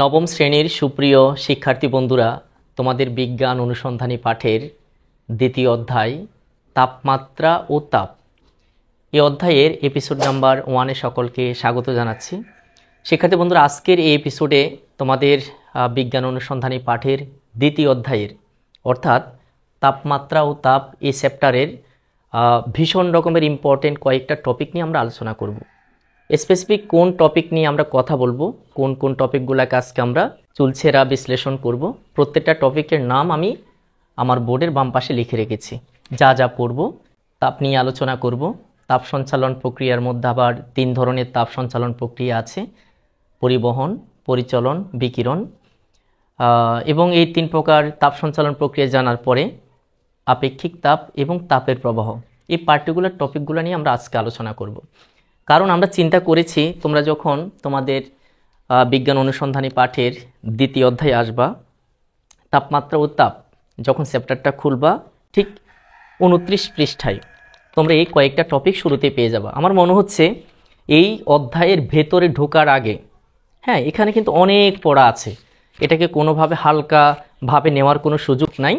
নবম শ্রেণীর সুপ্রিয় শিক্ষার্থী বন্ধুরা, তোমাদের বিজ্ঞান অনুসন্ধানী পাঠের দ্বিতীয় অধ্যায় তাপমাত্রা ও তাপ, এই অধ্যায়ের এপিসোড নাম্বার 1-এ সকলকে স্বাগত জানাচ্ছি। শিক্ষার্থী বন্ধুরা, আজকের এই এপিসোডে তোমাদের বিজ্ঞান অনুসন্ধানী পাঠের দ্বিতীয় অধ্যায়ের অর্থাৎ তাপমাত্রা ও তাপ এই চ্যাপ্টারের ভীষণ রকমের ইম্পর্টেন্ট কয়েকটা টপিক নিয়ে আমরা আলোচনা করব। স্পেসিফিক কোন টপিক নিয়ে আমরা কথা বলবো, কোন কোন টপিকগুলোকে আজকে আমরা চুলছেরা বিশ্লেষণ করব, প্রত্যেকটা টপিকের নাম আমি আমার বোর্ডের বাম পাশে লিখে রেখেছি। যা যা পড়ব তাপ নিয়ে আলোচনা করব। তাপ সঞ্চালন প্রক্রিয়ার মধ্যে আবার 3 ধরনের তাপ সঞ্চালন প্রক্রিয়া আছে: পরিবহন, পরিচলন, বিকিরণ। এবং এই 3 প্রকার তাপ সঞ্চালন প্রক্রিয়া জানার পরে আপেক্ষিক তাপ এবং তাপের প্রবাহ, এই পার্টিকুলার টপিকগুলো নিয়ে আমরা আজকে আলোচনা করব। কারণ আমরা চিন্তা করেছি তোমরা যখন তোমাদের বিজ্ঞান অনুসন্ধানী পাঠের দ্বিতীয় অধ্যায়ে আসবা, তাপমাত্রা ও তাপ যখন চ্যাপ্টারটা খুলবা, ঠিক 29 পৃষ্ঠায় তোমরা এই কয়েকটা টপিক শুরুতে পেয়ে যাবা। আমার মনে হচ্ছে এই অধ্যায়ের ভেতরে ঢোকার আগে, এখানে কিন্তু অনেক পড়া আছে, এটাকে কোনোভাবে হালকাভাবে নেওয়ার কোনো সুযোগ নাই।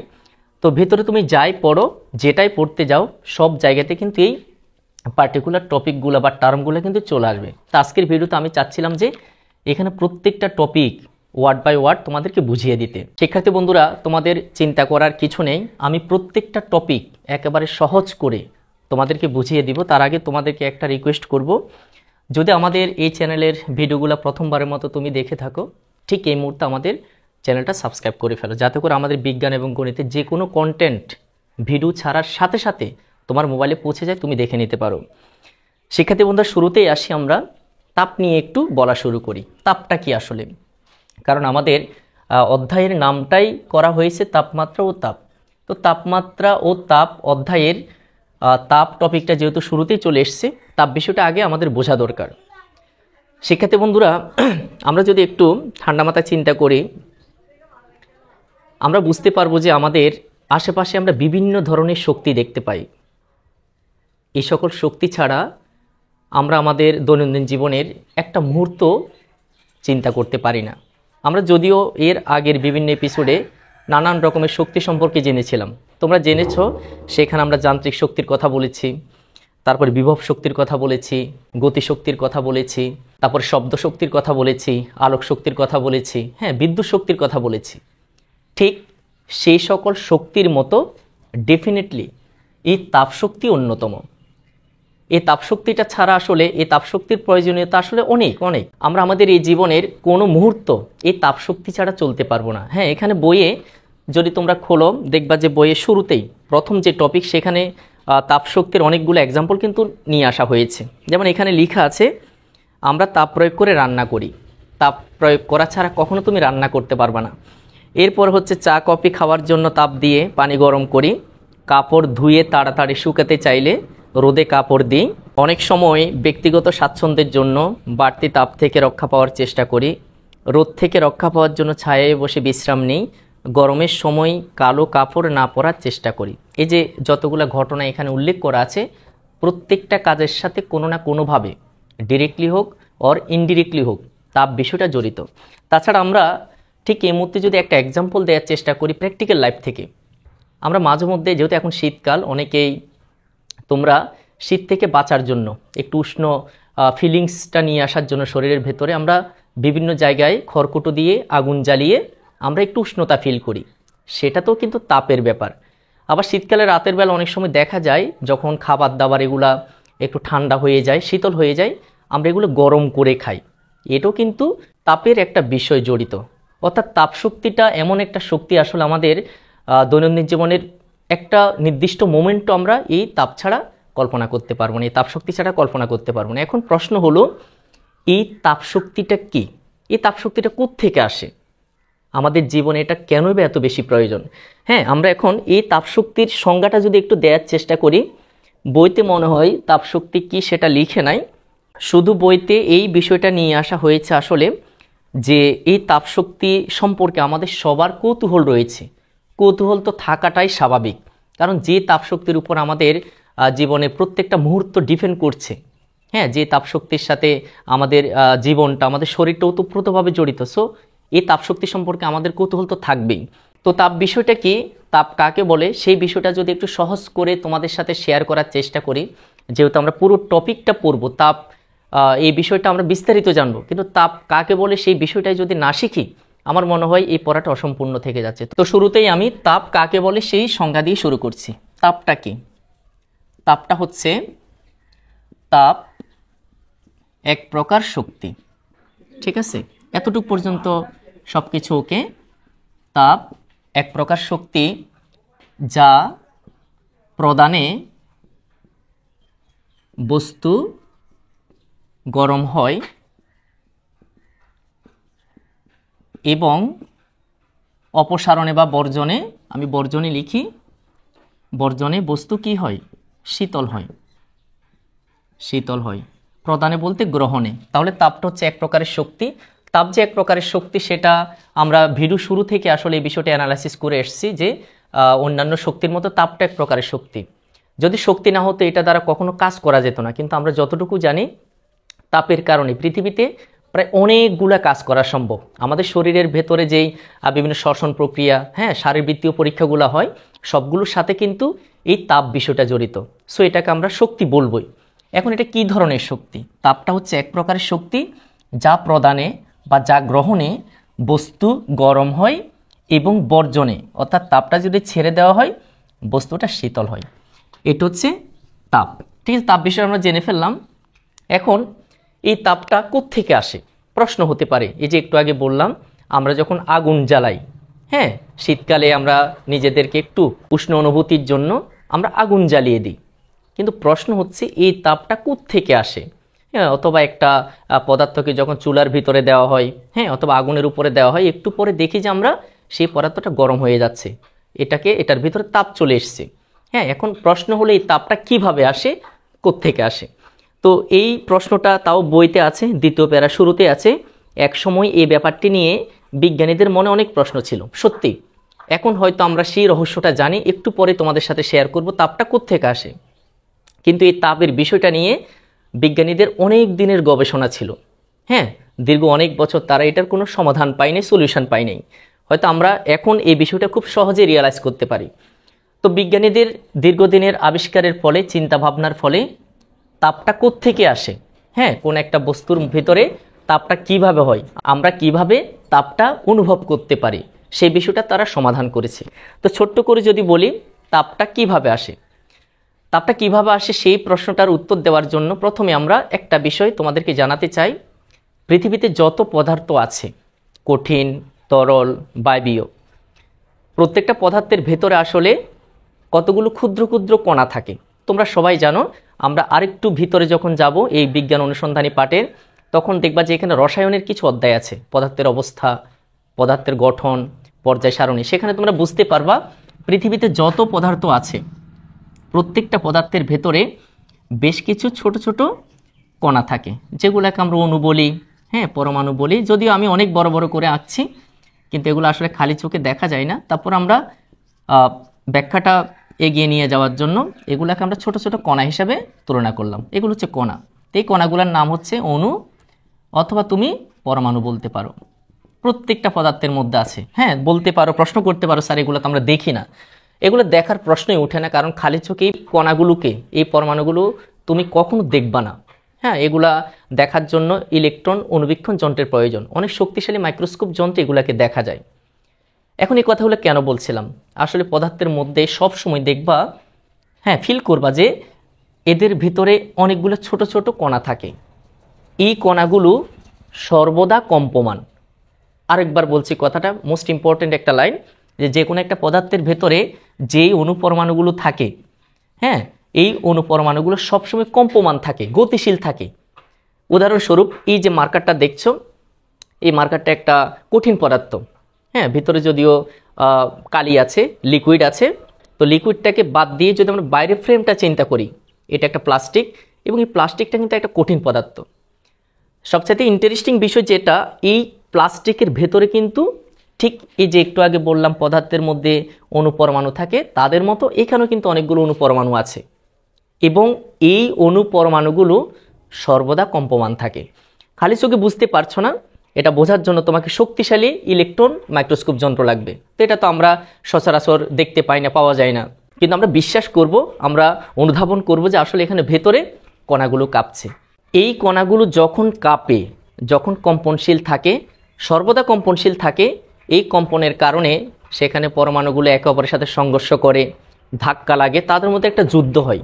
তো ভেতরে তুমি যাই পড়ো, যেটাই পড়তে যাও, সব জায়গাতে কিন্তু এই পার্টিকুলার টপিকগুলো বা টার্মগুলো কিন্তু চলে আসবে। তো আজকের ভিডিওতে আমি চাচ্ছিলাম যে এখানে প্রত্যেকটা টপিক ওয়ার্ড বাই ওয়ার্ড তোমাদেরকে বুঝিয়ে দিতে। শিক্ষার্থী বন্ধুরা, তোমাদের চিন্তা করার কিছু নেই, আমি প্রত্যেকটা টপিক একেবারে সহজ করে তোমাদেরকে বুঝিয়ে দিব। তার আগে তোমাদেরকে একটা রিকোয়েস্ট করব, যদি আমাদের এই চ্যানেলের ভিডিওগুলো প্রথমবারের মতো তুমি দেখে থাকো, ঠিক এই মুহূর্তে আমাদের চ্যানেলটা সাবস্ক্রাইব করে ফেলো, যাতে করে আমাদের বিজ্ঞান এবং গণিতের যে কোনো কন্টেন্ট ভিডিও ছাড়ার সাথে সাথে তোমার মোবাইলে পৌঁছে যায়, তুমি দেখে নিতে পারো। শিক্ষার্থী বন্ধুরা, শুরুতেই আসি, আমরা তাপ নিয়ে একটু বলা শুরু করি। তাপটা কি আসলে? কারণ আমাদের অধ্যায়ের নামটাই করা হয়েছে তাপমাত্রা ও তাপ। তো তাপমাত্রা ও তাপ অধ্যায়ের তাপ টপিকটা যেহেতু শুরুতেই চলে এসছে, তাপ বিষয়টা আগে আমাদের বোঝা দরকার। শিক্ষার্থী বন্ধুরা, আমরা যদি একটু ঠান্ডা মাথায় চিন্তা করি, আমরা বুঝতে পারবো যে আমাদের আশেপাশে আমরা বিভিন্ন ধরনের শক্তি দেখতে পাই। এই সকল শক্তি ছাড়া আমরা আমাদের দৈনন্দিন জীবনের একটা মুহূর্ত চিন্তা করতে পারি না। আমরা যদিও এর আগের বিভিন্ন এপিসোডে নানান রকমের শক্তি সম্পর্কে জেনেছিলাম, তোমরা জেনেছো, সেখানে আমরা যান্ত্রিক শক্তির কথা বলেছি, তারপর বিভব শক্তির কথা বলেছি, গতিশক্তির কথা বলেছি, তারপর শব্দ শক্তির কথা বলেছি, আলোক শক্তির কথা বলেছি, বিদ্যুৎ শক্তির কথা বলেছি। ঠিক সেই সকল শক্তির মতো ডেফিনেটলি এই তাপশক্তি অন্যতম। এই তাপশক্তিটা ছাড়া আসলে এই তাপশক্তির প্রয়োজনীয়তা আসলে অনেক অনেক। আমরা আমাদের এই জীবনের কোনো মুহূর্ত এই তাপশক্তি ছাড়া চলতে পারবো না। এখানে বইয়ে যদি তোমরা খোলো, দেখবা যে বইয়ের শুরুতেই প্রথম যে টপিক, সেখানে তাপশক্তির অনেকগুলো এক্সাম্পল কিন্তু নিয়ে আসা হয়েছে। যেমন এখানে লেখা আছে, আমরা তাপ প্রয়োগ করে রান্না করি। তাপ প্রয়োগ করা ছাড়া কখনো তুমি রান্না করতে পারবে না। এরপর হচ্ছে চা কফি খাওয়ার জন্য তাপ দিয়ে পানি গরম করি। কাপড় ধুয়ে তাড়াতাড়ি শুকাতে চাইলে রোদে কাপড় দিই। অনেক সময় ব্যক্তিগত স্বাচ্ছন্দ্যের জন্য বাড়তি তাপ থেকে রক্ষা পাওয়ার চেষ্টা করি। রোদ থেকে রক্ষা পাওয়ার জন্য ছায়ায় বসে বিশ্রাম নিই। গরমের সময় কালো কাপড় না পরার চেষ্টা করি। এই যে যতগুলো ঘটনা এখানে উল্লেখ করা আছে, প্রত্যেকটা কাজের সাথে কোনো না কোনোভাবে, ডিরেক্টলি হোক অর ইনডিরেক্টলি হোক, তাপ বিষয়টা জড়িত। তাছাড়া আমরা ঠিক এই মুহূর্তে যদি একটা এক্সাম্পল দেওয়ার চেষ্টা করি প্র্যাকটিক্যাল লাইফ থেকে, আমরা মাঝে মধ্যে, যেহেতু এখন শীতকাল, অনেকেই তোমরা শীত থেকে বাঁচার জন্য একটু উষ্ণ ফিলিংসটা নিয়ে আসার জন্য শরীরের ভেতরে আমরা বিভিন্ন জায়গায় খড়কুটো দিয়ে আগুন জ্বালিয়ে আমরা একটু উষ্ণতা ফিল করি। সেটা তো কিন্তু তাপের ব্যাপার। আবার শীতকালে রাতের বেলা অনেক সময় দেখা যায়, যখন খাবার দাবার এগুলা একটু ঠান্ডা হয়ে যায়, শীতল হয়ে যায়, আমরা এগুলো গরম করে খাই। এটাও কিন্তু তাপের একটা বিষয় জড়িত। অর্থাৎ তাপশক্তিটা এমন একটা শক্তি, আসলে আমাদের দৈনন্দিন জীবনের একটা নির্দিষ্ট মোমেন্টও আমরা এই তাপ ছাড়া কল্পনা করতে পারবো না, এই তাপশক্তি ছাড়া কল্পনা করতে পারবো না। এখন প্রশ্ন হলো, এই তাপশক্তিটা কি? এই তাপশক্তিটা কোত্থেকে আসে? আমাদের জীবনে এটা কেনই বা এত বেশি প্রয়োজন? আমরা এখন এই তাপশক্তির সংজ্ঞাটা যদি একটু দেওয়ার চেষ্টা করি, বইতে মনে হয় তাপশক্তি কি সেটা লিখে নাই, শুধু বইতে এই বিষয়টা নিয়ে আসা হয়েছে আসলে, যে এই তাপশক্তি সম্পর্কে আমাদের সবার কৌতূহল রয়েছে। কৌতূহল তো থাকাটাই স্বাভাবিক, কারণ যে তাপশক্তির উপর আমাদের জীবনে প্রত্যেকটা মুহূর্ত ডিপেন্ড করছে, যে তাপশক্তির সাথে আমাদের জীবনটা, আমাদের শরীরটা ওতপ্রোতভাবে জড়িত। সো এই তাপ শক্তি সম্পর্কে আমাদের কৌতূহল তো থাকবেই। তো তাপ বিষয়টা কি, তাপ কাকে বলে, সেই বিষয়টা যদি একটু সহজ করে তোমাদের সাথে শেয়ার করার চেষ্টা করি, যেহেতু আমরা পুরো টপিকটা পড়ব তাপ, এই বিষয়টা আমরা বিস্তারিত জানবো, কিন্তু তাপ কাকে বলে সেই বিষয়টাই যদি না শিখি আমার মনে হয় এই পড়াটা অসম্পূর্ণ থেকে যাচ্ছে। তো শুরুতেই আমি তাপ কাকে বলে সেই সংজ্ঞা দিয়ে শুরু করছি। তাপটা কি? তাপটা হচ্ছে, তাপ এক প্রকার শক্তি। ঠিক আছে, এতটুকু পর্যন্ত সব কিছু ওকে। তাপ এক প্রকার শক্তি যা প্রদানে বস্তু গরম হয় এবং অপসারণে বা বর্জনে, আমি বর্জনে লিখি, বর্জনে বস্তু কি হয়? শীতল হয়। শীতল হয়। প্রদানে বলতে গ্রহণে। তাহলে তাপটা হচ্ছে এক প্রকারের শক্তি। তাপ যে এক প্রকারের শক্তি সেটা আমরা ভিডিও শুরু থেকে আসলে এই বিষয়টা অ্যানালাইসিস করে এসেছি যে অন্যান্য শক্তির মতো তাপটা এক প্রকারের শক্তি। যদি শক্তি না হতো এটা দ্বারা কখনো কাজ করা যেত না, কিন্তু আমরা যতটুকু জানি তাপের কারণে পৃথিবীতে প্রায় অনেকগুলা কাজ করা সম্ভব। আমাদের শরীরের ভেতরে যেই বিভিন্ন শ্বসন প্রক্রিয়া, শারীরবৃত্তীয় পরীক্ষাগুলো হয়, সবগুলোর সাথে কিন্তু এই তাপ বিষয়টা জড়িত। সো এটাকে আমরা শক্তি বলবই। এখন এটা কি ধরনের শক্তি? তাপটা হচ্ছে এক প্রকারের শক্তি যা প্রদানে বা যা গ্রহণে বস্তু গরম হয় এবং বর্জনে, অর্থাৎ তাপটা যদি ছেড়ে দেওয়া হয় বস্তুটা শীতল হয়। এটা হচ্ছে তাপ। ঠিক আছে, তাপ বিষয়ে আমরা জেনে ফেললাম। এখন এই তাপটা কোত্থেকে আসে প্রশ্ন হতে পারে। এই যে একটু আগে বললাম, আমরা যখন আগুন জ্বালাই, শীতকালে আমরা নিজেদেরকে একটু উষ্ণ অনুভূতির জন্য আমরা আগুন জ্বালিয়ে দিই, কিন্তু প্রশ্ন হচ্ছে এই তাপটা কোত্থেকে আসে? অথবা একটা পদার্থকে যখন চুলার ভিতরে দেওয়া হয়, অথবা আগুনের উপরে দেওয়া হয়, একটু পরে দেখি যে আমরা সেই পদার্থটা গরম হয়ে যাচ্ছে, এটার ভিতরে তাপ চলে এসছে। এখন প্রশ্ন হলো এই তাপটা কিভাবে আসে, কোত্থেকে আসে? তো এই প্রশ্নটা তাও বইতে আছে, দ্বিতীয় প্যারা শুরুতে আছে। এক সময় এই ব্যাপারটি নিয়ে বিজ্ঞানীদের মনে অনেক প্রশ্ন ছিল, সত্যি। এখন হয়তো আমরা সেই রহস্যটা জানি, একটু পরে তোমাদের সাথে শেয়ার করব তাপটা কোত্থেকে আসে। কিন্তু এই তাপের বিষয়টা নিয়ে বিজ্ঞানীদের অনেক দিনের গবেষণা ছিল। দীর্ঘ অনেক বছর তারা এটার কোনো সমাধান পায়নি, সলিউশন পায়নি। হয়তো আমরা এখন এই বিষয়টা খুব সহজে রিয়ালাইজ করতে পারি। তো বিজ্ঞানীদের দীর্ঘদিনের আবিষ্কারের ফলে, চিন্তা ভাবনার ফলে তাপটা কোত্থেকে আসে, কোন একটা বস্তুর ভিতরে তাপটা কিভাবে হয়, আমরা কিভাবে তাপটা অনুভব করতে পারি, সেই বিষয়টা তারা সমাধান করেছে। তো ছোট্ট করে যদি বলি তাপটা কিভাবে আসে, তাপটা কিভাবে আসে সেই প্রশ্নটার উত্তর দেওয়ার জন্য প্রথমে আমরা একটা বিষয় তোমাদেরকে জানাতে চাই। পৃথিবীতে যত পদার্থ আছে, কঠিন, তরল, বায়বীয়, প্রত্যেকটা পদার্থের ভেতরে আসলে কতগুলো ক্ষুদ্র ক্ষুদ্র কণা থাকে। তোমরা সবাই জানো। আমরা আরেকটু ভিতরে যখন যাব এই বিজ্ঞান অনুসন্ধানী পাঠের, তখন দেখবা যে এখানে রসায়নের কিছু অধ্যায় আছে, পদার্থের অবস্থা, পদার্থের গঠন, পর্যায় সারণী। সেখানে তোমরা বুঝতে পারবা পৃথিবীতে যত পদার্থ আছে প্রত্যেকটা পদার্থের ভেতরে বেশ কিছু ছোট ছোট কণা থাকে, যেগুলোকে আমরা অণু বলি, পরমাণু বলি। যদিও আমি অনেক বড় বড় করে আঁকছি, কিন্তু এগুলো আসলে খালি চোখে দেখা যায় না। তারপর আমরা ব্যাখ্যাটা এগিয়ে নিয়ে যাওয়ার জন্য এগুলোকে আমরা ছোট ছোট কণা হিসাবে তুলনা করলাম। এগুলো হচ্ছে কণা। এই কণাগুলোর নাম হচ্ছে অণু, অথবা তুমি পরমাণু বলতে পারো। প্রত্যেকটা পদার্থের মধ্যে আছে। বলতে পারো, প্রশ্ন করতে পারো, স্যার এগুলো তো আমরা দেখি না। এগুলো দেখার প্রশ্নই ওঠে না, কারণ খালি চোখে এই কণাগুলোকে, এই পরমাণুগুলো তুমি কখনো দেখবা না। এগুলা দেখার জন্য ইলেকট্রন অনুবীক্ষণ যন্ত্রের প্রয়োজন। অনেক শক্তিশালী মাইক্রোস্কোপ যন্ত্রে এগুলাকে দেখা যায়। এখন এই কথাগুলো কেন বলছিলাম? আসলে পদার্থের মধ্যে সব সময় দেখবা, ফিল করবা যে এদের ভিতরে অনেকগুলো ছোট ছোট কণা থাকে। এই কণাগুলো সর্বদা কম্পমান। আরেকবার বলছি কথাটা, মোস্ট ইম্পর্টেন্ট একটা লাইন, যে কোনো একটা পদার্থের ভেতরে যেই অণুপরমাণুগুলো থাকে, এই অণুপরমাণুগুলো সবসময় কম্পমান থাকে, গতিশীল থাকে। উদাহরণস্বরূপ এই যে মার্কারটা দেখছো, এই মার্কারটা একটা কঠিন পদার্থ। ভিতরে যদিও কালি আছে, লিকুইড আছে, তো লিকুইডটাকে বাদ দিয়ে যদি আমরা বাইরের ফ্রেমটা চিন্তা করি, এটা একটা প্লাস্টিক, এবং এই প্লাস্টিকটা কিন্তু একটা কঠিন পদার্থ। সবচাইতে ইন্টারেস্টিং বিষয় যেটা, এই প্লাস্টিকের ভেতরে কিন্তু ঠিক এই যে একটু আগে বললাম পদার্থের মধ্যে অণুপরমাণু থাকে, তাদের মতো এখানেও কিন্তু অনেকগুলো অণুপরমাণু আছে, এবং এই অণুপরমাণুগুলো সর্বদা কম্পমান থাকে। খালি চোখে বুঝতে পারছো না, এটা বোঝার জন্য তোমাকে শক্তিশালী ইলেকট্রন মাইক্রোস্কোপ যন্ত্র লাগবে। তো এটা তো আমরা সচরাচর দেখতে পাই না, পাওয়া যায় না, কিন্তু আমরা বিশ্বাস করব, আমরা অনুধাবন করব যে আসলে এখানে ভেতরে কণাগুলো কাঁপছে। এই কণাগুলো যখন কাঁপে, যখন কম্পনশীল থাকে, সর্বদা কম্পনশীল থাকে, এই কম্পনের কারণে সেখানে পরমাণুগুলো একে অপরের সাথে সংঘর্ষ করে, ধাক্কা লাগে, তাদের মধ্যে একটা যুদ্ধ হয়।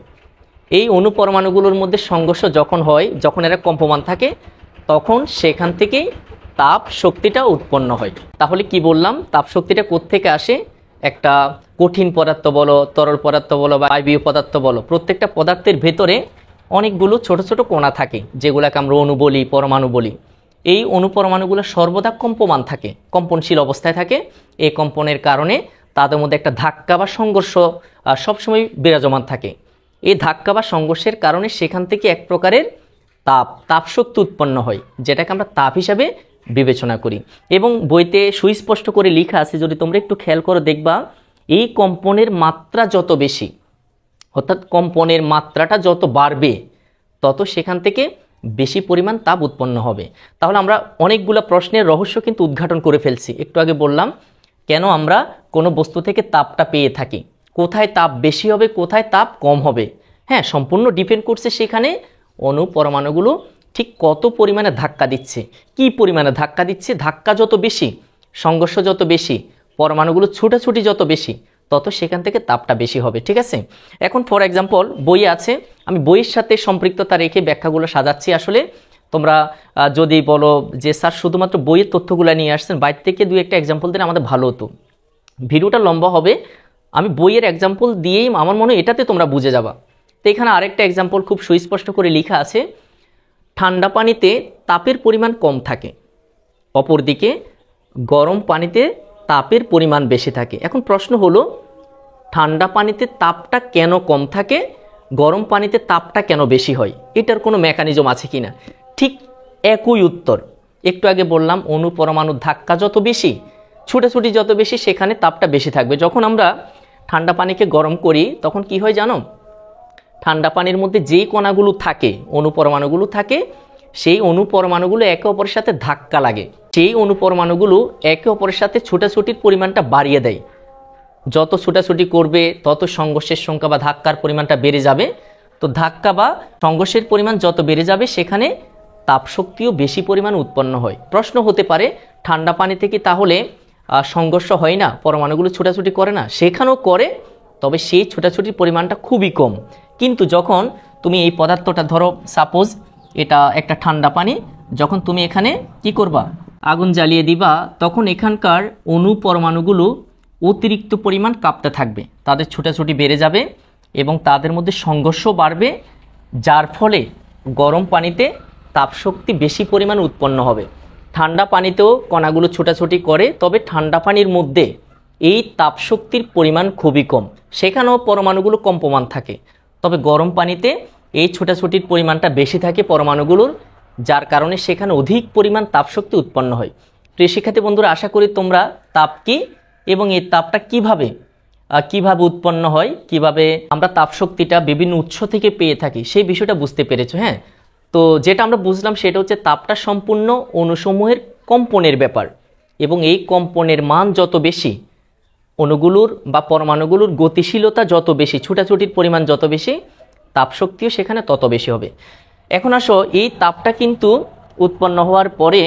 এই অণুপরমাণুগুলোর মধ্যে সংঘর্ষ যখন হয়, যখন এরা কম্পমান থাকে, তখন সেখান থেকেই তাপ শক্তিটা উৎপন্ন হয়। তাহলে কি বললাম, তাপ শক্তিটা কোত্থেকে আসে? একটা কঠিন পদার্থ বলো, তরল পদার্থ বলো বা বায়বীয় পদার্থ বলো, প্রত্যেকটা পদার্থের ভেতরে অনেকগুলো ছোট ছোট কণা থাকে, যেগুলোকে আমরা অণু বলি, পরমাণু বলি। এই অণুপরমাণুগুলো সর্বদা কম্পমান থাকে, কম্পনশীল অবস্থায় থাকে। এই কম্পনের কারণে তাদের মধ্যে একটা ধাক্কা বা সংঘর্ষ সবসময় বিরাজমান থাকে। এই ধাক্কা বা সংঘর্ষের কারণে সেখান থেকে এক প্রকারের তাপশক্তি উৎপন্ন হয়, যেটাকে আমরা তাপ হিসাবে বিবেচনা করি। এবং বইতে সুস্পষ্ট করে লেখা আছে, যদি তোমরা একটু খেয়াল করে দেখবা, এই কম্পনের মাত্রা যত বেশি, অর্থাৎ কম্পনের মাত্রাটা যত বাড়বে, তত সেখান থেকে বেশি পরিমাণ তাপ উৎপন্ন হবে। তাহলে আমরা অনেকগুলো প্রশ্নের রহস্য কিন্তু উদ্ঘাটন করে ফেলছি। একটু আগে বললাম কেন আমরা কোনো বস্তু থেকে তাপটা পেয়ে থাকি, কোথায় তাপ বেশি হবে, কোথায় তাপ কম হবে। হ্যাঁ, সম্পূর্ণ ডিপেন্ড করছে সেখানে অণু পরমাণুগুলো ঠিক কত পরিমাণে ধাক্কা দিচ্ছে, কি পরিমাণে ধাক্কা দিচ্ছে। ধাক্কা যত বেশি, সংঘর্ষ যত বেশি, পরমাণুগুলো ছুটাছুটি যত বেশি, তত সেখান থেকে তাপটা বেশি হবে। ঠিক আছে, এখন ফর এক্সাম্পল বই আছে, আমি বইয়ের সাথে সম্পৃক্ততা রেখে ব্যাখ্যাগুলো সাজাচ্ছি। আসলে তোমরা যদি বলো যে স্যার শুধুমাত্র বইয়ের তথ্যগুলো নিয়ে আসছেন, বাইরে থেকে দুই একটা এক্সাম্পল দিলে আমাদের ভালো হতো। ভিডিওটা লম্বা হবে, আমি বইয়ের এক্সাম্পল দিয়েই আমার মনে হয় এটাতে তোমরা বুঝে যাবা। তো এখানে আরেকটা এক্সাম্পল খুব সুস্পষ্ট করে লেখা আছে, ঠান্ডা পানিতে তাপের পরিমাণ কম থাকে, অপরদিকে গরম পানিতে তাপের পরিমাণ বেশি থাকে। এখন প্রশ্ন হলো, ঠান্ডা পানিতে তাপটা কেন কম থাকে, গরম পানিতে তাপটা কেন বেশি হয়? এটার কোনো মেকানিজম আছে কিনা? ঠিক একই উত্তর। একটু আগে বললাম অণু পরমাণুর ধাক্কা যত বেশি, ছুটাছুটি যত বেশি, সেখানে তাপটা বেশি থাকবে। যখন আমরা ঠান্ডা পানিকে গরম করি তখন কি হয় জানো? ঠান্ডা পানির মধ্যে যেই কণাগুলো থাকে, অণু পরমাণুগুলো থাকে, সেই অণু পরমাণুগুলো একে অপরের সাথে ধাক্কা লাগে। সেই অণু পরমাণুগুলো একে অপরের সাথে ছুটাছুটির পরিমাণটা বাড়িয়ে দেয়। যত ছুটাছুটি করবে তত সংঘর্ষের সংখ্যা বা ধাক্কার পরিমাণটা বেড়ে যাবে। তো ধাক্কা বা সংঘর্ষের পরিমাণ যত বেড়ে যাবে, সেখানে তাপশক্তিও বেশি পরিমাণ উৎপন্ন হয়। প্রশ্ন হতে পারে, ঠান্ডা পানি থেকে তাহলে সংঘর্ষ হয় না, পরমাণুগুলো ছুটাছুটি করে না? সেখানেও করে, তবে সেই ছুটাছুটির পরিমাণটা খুবই কম। কিন্তু যখন তুমি এই পদার্থটা ধরো, সাপোজ এটা একটা ঠান্ডা পানি, যখন তুমি এখানে কি করবা, আগুন জ্বালিয়ে দিবা, তখন এখানকার অণু পরমাণুগুলো অতিরিক্ত পরিমাণ কাঁপতে থাকবে, তাদের ছুটাছুটি বেড়ে যাবে এবং তাদের মধ্যে সংঘর্ষ বাড়বে, যার ফলে গরম পানিতে তাপশক্তি বেশি পরিমাণ উৎপন্ন হবে। ঠান্ডা পানিতেও কণাগুলো ছুটাছুটি করে, তবে ঠান্ডা পানির মধ্যে এই তাপশক্তির পরিমাণ খুবই কম, সেখানেও পরমাণুগুলো কম্পমান থাকে। তবে গরম পানিতে এই ছুটাছুটির পরিমাণটা বেশি থাকে পরমাণুগুলোর, যার কারণে সেখানে অধিক পরিমাণ তাপশক্তি উৎপন্ন হয়। প্রিয় শিক্ষার্থী বন্ধুরা, আশা করি তোমরা তাপ কি এবং এই তাপটা কিভাবে উৎপন্ন হয়, কিভাবে আমরা তাপশক্তিটা বিভিন্ন উৎস থেকে পেয়ে থাকি, সেই বিষয়টা বুঝতে পেরেছো। হ্যাঁ, তো যেটা আমরা বুঝলাম সেটা হচ্ছে তাপটা সম্পূর্ণ অণুসমূহের কম্পনের ব্যাপার, এবং এই কম্পনের মান যত বেশি, অণুগুলোর বা পরমাণুগুলোর গতিশীলতা যত বেশি, ছুটাছুটির পরিমাণ যত বেশি, তাপশক্তিও সেখানে তত বেশি হবে। এখন আসো, এই তাপটা কিন্তু উৎপন্ন হওয়ার পরে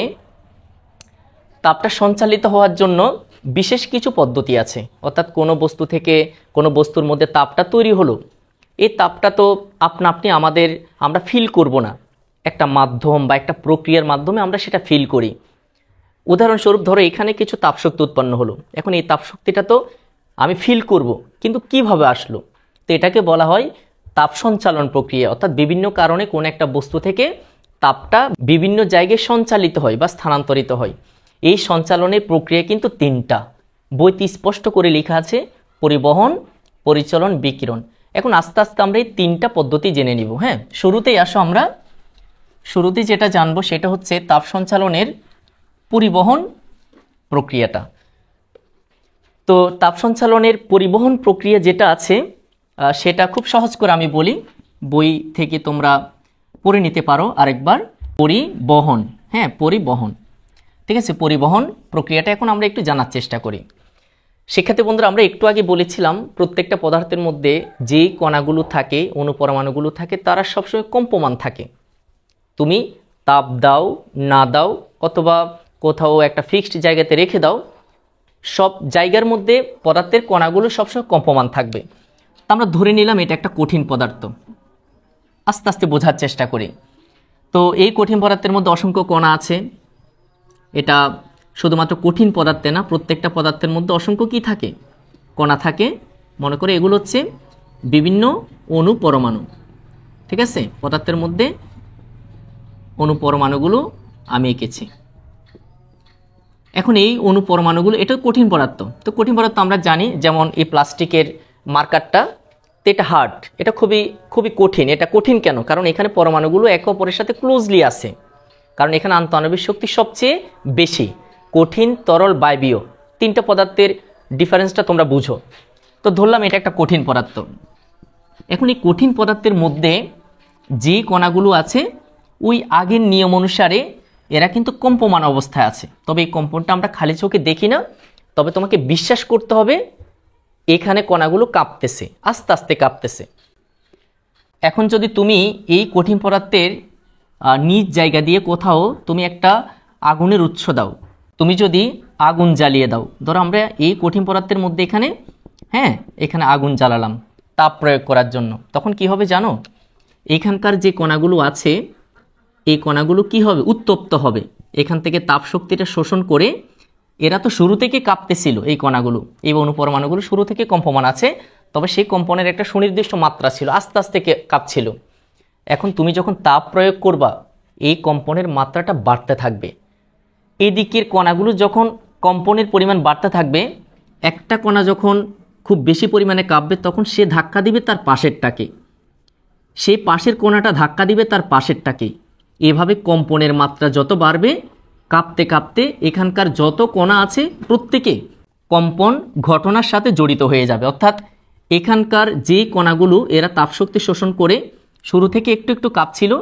তাপটা সঞ্চালিত হওয়ার জন্য বিশেষ কিছু পদ্ধতি আছে। অর্থাৎ কোনো বস্তু থেকে কোনো বস্তুর মধ্যে তাপটা তৈরি হলো, এই তাপটা তো আপনা আপনি আমরা ফিল করব না, একটা মাধ্যম বা একটা প্রক্রিয়ার মাধ্যমে আমরা সেটা ফিল করি। উদাহরণস্বরূপ ধরো এখানে কিছু তাপশক্তি উৎপন্ন হলো, এখন এই তাপশক্তিটা তো আমি ফিল করব, কিন্তু কিভাবে আসলো? তো এটাকে বলা হয় তাপ সঞ্চালন প্রক্রিয়া। অর্থাৎ বিভিন্ন কারণে কোন একটা বস্তু থেকে তাপটা বিভিন্ন জায়গায় সঞ্চালিত হয় বা স্থানান্তরিত হয়। এই সঞ্চালনের প্রক্রিয়া কিন্তু তিনটা, বইতে স্পষ্ট করে লেখা আছে, পরিবহন, পরিচলন, বিকিরণ। এখন আস্তে আস্তে আমরা এই তিনটা পদ্ধতি জেনে নিব। হ্যাঁ, শুরুতেই আসো, আমরা শুরুতে যেটা জানবো সেটা হচ্ছে তাপ সঞ্চালনের পরিবহন প্রক্রিয়াটা। তো তাপ সঞ্চালনের পরিবহন প্রক্রিয়া যেটা আছে সেটা খুব সহজ করে আমি বলি, বই থেকে তোমরা পড়ে নিতে পারো আরেকবার। পরিবহন, হ্যাঁ পরিবহন। ঠিক আছে, পরিবহন প্রক্রিয়াটা এখন আমরা একটু জানার চেষ্টা করি। সেক্ষেত্রে বন্ধুরা আমরা একটু আগে বলেছিলাম প্রত্যেকটা পদার্থের মধ্যে যে কণাগুলো থাকে, অণুপরমাণুগুলো থাকে, তারা সবসময় কম্পমান থাকে। তুমি তাপ দাও না দাও অথবা কোথাও একটা ফিক্সড জায়গাতে রেখে দাও, সব জায়গার মধ্যে পদার্থের কণাগুলো সবসময় কম্পমান থাকবে। তা আমরা ধরে নিলাম এটা একটা কঠিন পদার্থ, আস্তে আস্তে বোঝার চেষ্টা করি। তো এই কঠিন পদার্থের মধ্যে অসংখ্য কণা আছে। এটা শুধুমাত্র কঠিন পদার্থে না, প্রত্যেকটা পদার্থের মধ্যে অসংখ্য কি থাকে, কণা থাকে। মনে করে এগুলো হচ্ছে বিভিন্ন অণু পরমাণু। ঠিক আছে, পদার্থের মধ্যে অণু পরমাণুগুলো আমি এঁকেছি। এখন এই অণু পরমাণুগুলো, এটা কঠিন পদার্থ। তো কঠিন পদার্থ আমরা জানি, যেমন এই প্লাস্টিকের মার্কারটা, তো এটা হার্ড, এটা খুবই খুবই কঠিন। এটা কঠিন কেন? কারণ এখানে পরমাণুগুলো একে অপরের সাথে ক্লোজলি আছে, কারণ এখানে আন্তঃআণবিক শক্তি সবচেয়ে বেশি। কঠিন, তরল, বায়বীয়, তিনটা পদার্থের ডিফারেন্সটা তোমরা বুঝো। তো ধরলাম এটা একটা কঠিন পদার্থ। এখন এই কঠিন পদার্থের মধ্যে যে কণাগুলো আছে, ওই আগের নিয়ম অনুসারে এরা কিন্তু কম্পমান অবস্থায় আছে। তবে এই কম্পনটা আমরা খালি চোখে দেখি না, তবে তোমাকে বিশ্বাস করতে হবে এখানে কণাগুলো কাঁপতেছে, আস্তে আস্তে কাঁপতেছে। এখন যদি তুমি এই কঠিন পদার্থের নিজ জায়গা দিয়ে কোথাও তুমি একটা আগুনের উৎস দাও, তুমি যদি আগুন জ্বালিয়ে দাও, ধরো আমরা এই কঠিন পদার্থের মধ্যে এখানে আগুন জ্বালালাম তাপ প্রয়োগ করার জন্য, তখন কি হবে জানো? এখানকার যে কণাগুলো আছে, এই কণাগুলো কি হবে? উত্তপ্ত হবে। এখান থেকে তাপ শক্তিটা শোষণ করে, এরা তো শুরু থেকে কাঁপতেছিল, এই কণাগুলো, এই অণুপরমাণুগুলো শুরু থেকে কম্পমান আছে, তবে সেই কম্পনের একটা সুনির্দিষ্ট মাত্রা ছিল, আস্তে আস্তে কাঁপছিল। এখন তুমি যখন তাপ প্রয়োগ করবা, এই কম্পনের মাত্রাটা বাড়তে থাকবে। এদিকের কণাগুলো যখন কম্পনের পরিমাণ বাড়তে থাকবে, একটা কণা যখন খুব বেশি পরিমাণে কাঁপবে, তখন সে ধাক্কা দিবে তার পাশেরটাকে, সেই পাশের কণাটা ধাক্কা দিবে তার পাশেরটাকে। এভাবে কম্পনের মাত্রা যত বাড়বে, কাঁপতে কাঁপতে এখানকার যত কণা আছে প্রত্যেকে কম্পন ঘটনার সাথে জড়িত হয়ে যাবে। অর্থাৎ এখানকার যে কণাগুলো এরা তাপশক্তি শোষণ করে শুরু থেকে একটু একটু কাঁপছিল,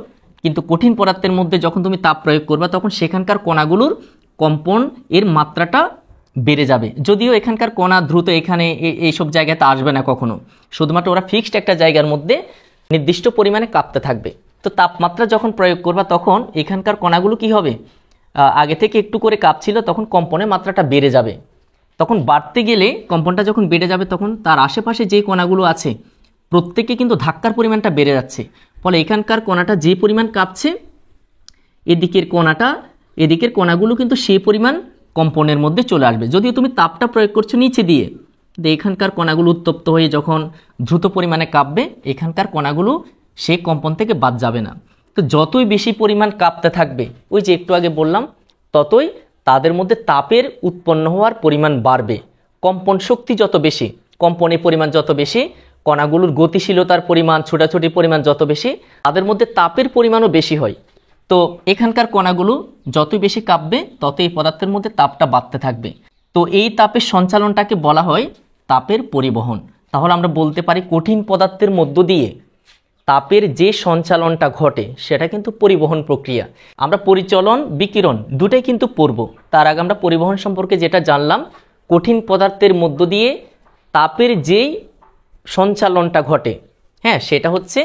কিন্তু কঠিন পদার্থের মধ্যে যখন তুমি তাপ প্রয়োগ করবে, তখন সেখানকার কণাগুলোর কম্পন এর মাত্রাটা বেড়ে যাবে। যদিও এখানকার কণা দ্রুত এখানে এইসব জায়গাতে আসবে না কখনো, শুধুমাত্র ওরা ফিক্সড একটা জায়গার মধ্যে নির্দিষ্ট পরিমাণে কাঁপতে থাকবে। তো তাপমাত্রা যখন প্রয়োগ করবা, তখন এখানকার কণাগুলো কি হবে? আগে থেকে একটু করে কাঁপছিল, তখন কম্পনের মাত্রাটা বেড়ে যাবে। তখন বাড়তে গেলে, কম্পনটা যখন বেড়ে যাবে, তখন তার আশেপাশে যে কণাগুলো আছে প্রত্যেকে কিন্তু ধাক্কার পরিমাণটা বেড়ে যাচ্ছে। ফলে এখানকার কণাটা যে পরিমাণ কাঁপছে, এদিকের কণাগুলো কিন্তু সেই পরিমাণ কম্পনের মধ্যে চলে আসবে। যদিও তুমি তাপটা প্রয়োগ করছো নিচে দিয়ে, এখানকার কণাগুলো উত্তপ্ত হয়ে যখন দ্রুত পরিমাণে কাঁপবে, এখানকার কণাগুলো সেই কম্পন থেকে বাদ যাবে না। তো যতই বেশি পরিমাণ কাঁপতে থাকবে, ওই যে একটু আগে বললাম, ততই তাদের মধ্যে তাপের উৎপন্ন হওয়ার পরিমাণ বাড়বে। কম্পন শক্তি যত বেশি, কম্পনের পরিমাণ যত বেশি, কণাগুলোর গতিশীলতার পরিমাণ, ছোটাছুটির পরিমাণ যত বেশি, তাদের মধ্যে তাপের পরিমাণও বেশি হয়। তো এখানকার কণাগুলো যতই বেশি কাঁপবে, তত এই পদার্থের মধ্যে তাপটা বাড়তে থাকবে। তো এই তাপের সঞ্চালনটাকে বলা হয় তাপের পরিবহন। তাহলে আমরা বলতে পারি কঠিন পদার্থের মধ্য দিয়ে তাপের যে সঞ্চালনটা ঘটে, সেটা কিন্তু পরিবহন প্রক্রিয়া। আমরা পরিচলন, বিকিরণ দুটাই কিন্তু পড়ব। তার আগে আমরা পরিবহন সম্পর্কে যেটা জানলাম, কঠিন পদার্থের মধ্য দিয়ে তাপের যেই সঞ্চালনটা ঘটে, সেটা হচ্ছে